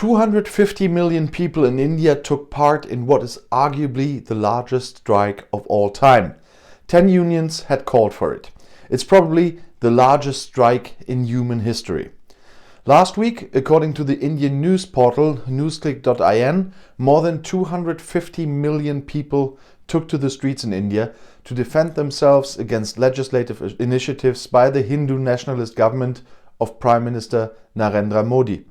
250 million people in India took part in what is arguably the largest strike of all time. 10 unions had called for it. It's probably the largest strike in human history. Last week, according to the Indian news portal newsclick.in, more than 250 million people took to the streets in India to defend themselves against legislative initiatives by the Hindu nationalist government of Prime Minister Narendra Modi.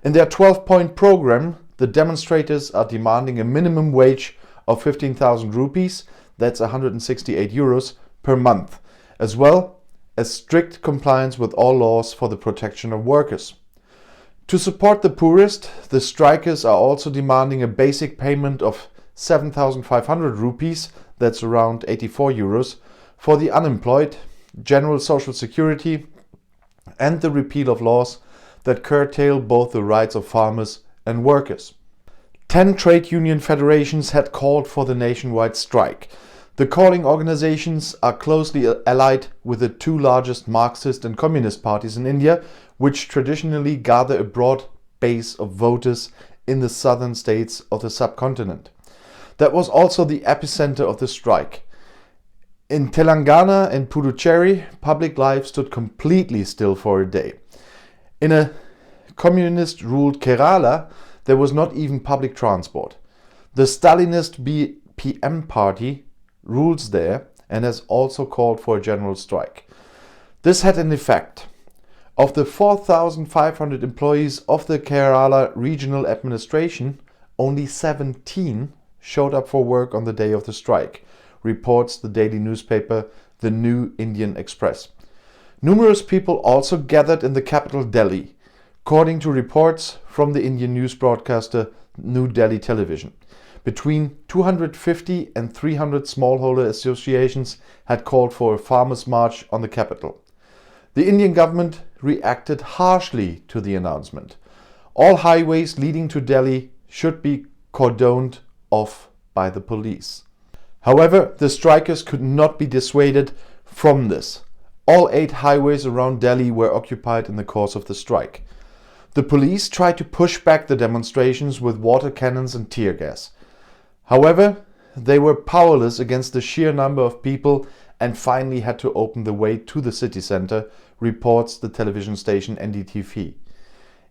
In their 12-point program, the demonstrators are demanding a minimum wage of 15,000 rupees, that's 168 euros, per month, as well as strict compliance with all laws for the protection of workers. To support the poorest, the strikers are also demanding a basic payment of 7,500 rupees, that's around 84 euros, for the unemployed, general social security, and the repeal of laws that curtail both the rights of farmers and workers. 10 trade union federations had called for the nationwide strike. The calling organizations are closely allied with the two largest Marxist and Communist parties in India, which traditionally gather a broad base of voters in the southern states of the subcontinent. That was also the epicenter of the strike. In Telangana and Puducherry, public life stood completely still for a day. In a communist-ruled Kerala, there was not even public transport. The Stalinist BPM party rules there and has also called for a general strike. This had an effect. Of the 4,500 employees of the Kerala Regional Administration, only 17 showed up for work on the day of the strike, reports the daily newspaper The New Indian Express. Numerous people also gathered in the capital Delhi, according to reports from the Indian news broadcaster New Delhi Television. Between 250 and 300 smallholder associations had called for a farmers' march on the capital. The Indian government reacted harshly to the announcement. All highways leading to Delhi should be cordoned off by the police. However, the strikers could not be dissuaded from this. All 8 highways around Delhi were occupied in the course of the strike. The police tried to push back the demonstrations with water cannons and tear gas. However, they were powerless against the sheer number of people and finally had to open the way to the city center, reports the television station NDTV.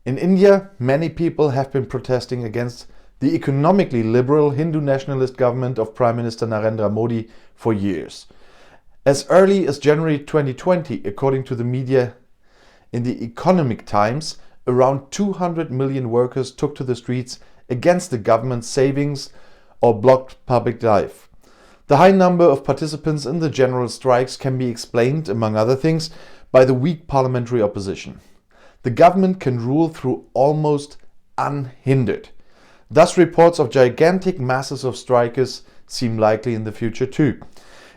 In India, many people have been protesting against the economically liberal Hindu nationalist government of Prime Minister Narendra Modi for years. As early as January 2020, according to the media in the Economic Times, around 200 million workers took to the streets against the government's savings or blocked public life. The high number of participants in the general strikes can be explained, among other things, by the weak parliamentary opposition. The government can rule through almost unhindered. Thus, reports of gigantic masses of strikers seem likely in the future too.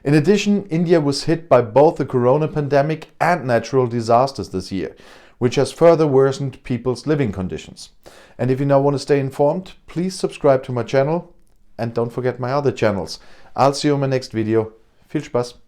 In addition, India was hit by both the corona pandemic and natural disasters this year, which has further worsened people's living conditions. And if you now want to stay informed, please subscribe to my channel and don't forget my other channels. I'll see you in my next video. Viel Spaß!